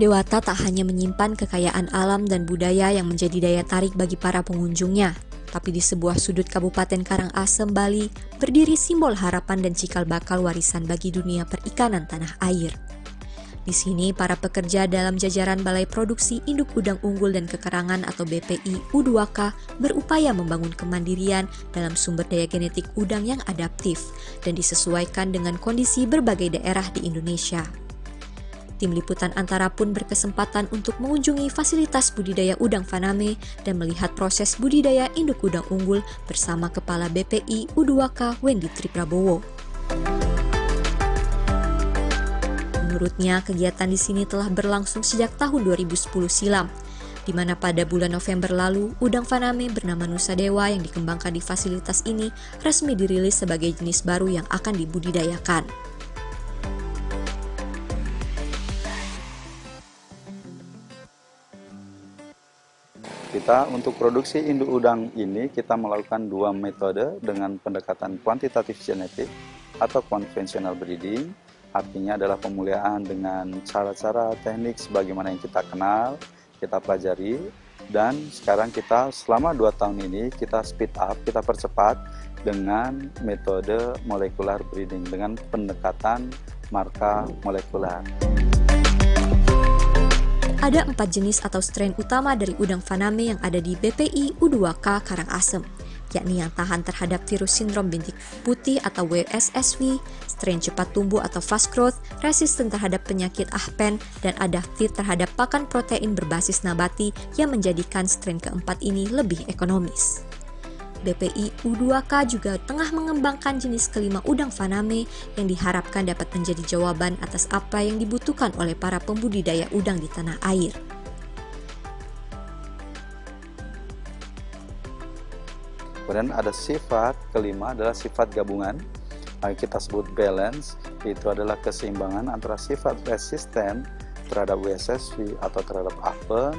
Dewata tak hanya menyimpan kekayaan alam dan budaya yang menjadi daya tarik bagi para pengunjungnya, tapi di sebuah sudut Kabupaten Karangasem, Bali, berdiri simbol harapan dan cikal bakal warisan bagi dunia perikanan tanah air. Di sini, para pekerja dalam jajaran Balai Produksi Induk Udang Unggul dan Kekerangan atau BPI U2K berupaya membangun kemandirian dalam sumber daya genetik udang yang adaptif dan disesuaikan dengan kondisi berbagai daerah di Indonesia. Tim liputan Antara pun berkesempatan untuk mengunjungi fasilitas budidaya udang faname dan melihat proses budidaya induk udang unggul bersama Kepala BPI U2K Wendy Triprabowo. Menurutnya, kegiatan di sini telah berlangsung sejak tahun 2010 silam, di mana pada bulan November lalu, udang faname bernama Nusa Dewa yang dikembangkan di fasilitas ini resmi dirilis sebagai jenis baru yang akan dibudidayakan. Kita untuk produksi induk udang ini kita melakukan dua metode dengan pendekatan kuantitatif genetik atau konvensional breeding. Artinya adalah pemuliaan dengan cara-cara teknik sebagaimana yang kita kenal, kita pelajari, dan sekarang kita selama 2 tahun ini kita speed up, kita percepat dengan metode molekular breeding dengan pendekatan marka molekular. Ada 4 jenis atau strain utama dari udang faname yang ada di BPI U2K Karangasem, yakni yang tahan terhadap virus sindrom bintik putih atau WSSV, strain cepat tumbuh atau fast growth, resisten terhadap penyakit ahpen, dan adaptif terhadap pakan protein berbasis nabati yang menjadikan strain keempat ini lebih ekonomis. BPI U2K juga tengah mengembangkan jenis kelima udang faname yang diharapkan dapat menjadi jawaban atas apa yang dibutuhkan oleh para pembudidaya udang di tanah air. Kemudian ada sifat kelima adalah sifat gabungan, kita sebut balance, itu adalah keseimbangan antara sifat resisten terhadap WSSV atau terhadap ahpen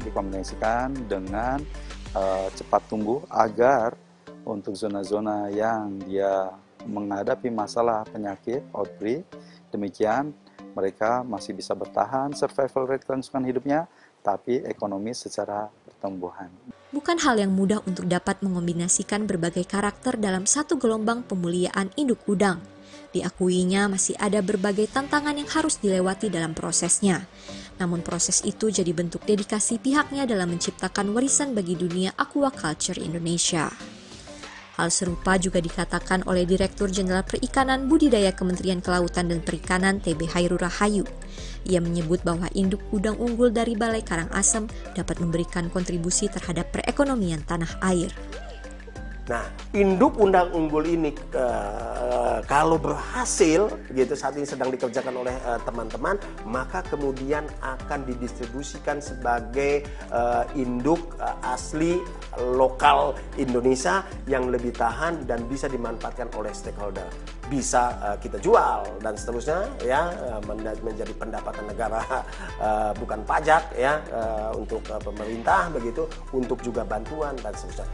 dikombinasikan dengan cepat tumbuh agar untuk zona-zona yang dia menghadapi masalah penyakit outbreak, demikian mereka masih bisa bertahan survival rate kelangsungan hidupnya, tapi ekonomis secara pertumbuhan. Bukan hal yang mudah untuk dapat mengombinasikan berbagai karakter dalam satu gelombang pemuliaan induk udang. Diakuinya masih ada berbagai tantangan yang harus dilewati dalam prosesnya. Namun proses itu jadi bentuk dedikasi pihaknya dalam menciptakan warisan bagi dunia aquaculture Indonesia. Hal serupa juga dikatakan oleh Direktur Jenderal Perikanan Budidaya Kementerian Kelautan dan Perikanan TB Hairul Rahayu. Ia menyebut bahwa induk udang unggul dari Balai Karangasem dapat memberikan kontribusi terhadap perekonomian tanah air. Nah, induk udang unggul ini kalau berhasil, gitu saat ini sedang dikerjakan oleh teman-teman, maka kemudian akan didistribusikan sebagai induk asli lokal Indonesia yang lebih tahan dan bisa dimanfaatkan oleh stakeholder. Bisa kita jual dan seterusnya, ya, menjadi pendapatan negara, bukan pajak, ya, untuk pemerintah begitu, untuk juga bantuan dan seterusnya.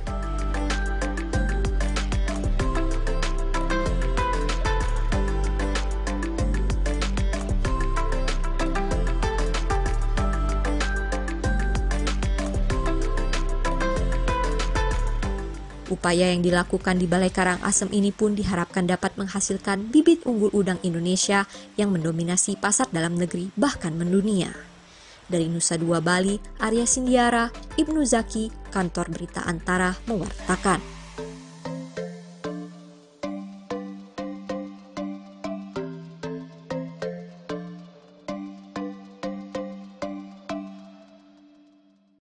Upaya yang dilakukan di Balai Karangasem ini pun diharapkan dapat menghasilkan bibit unggul udang Indonesia yang mendominasi pasar dalam negeri bahkan mendunia. Dari Nusa Dua Bali, Arya Sindiara, Ibnu Zaki, Kantor Berita Antara mewartakan.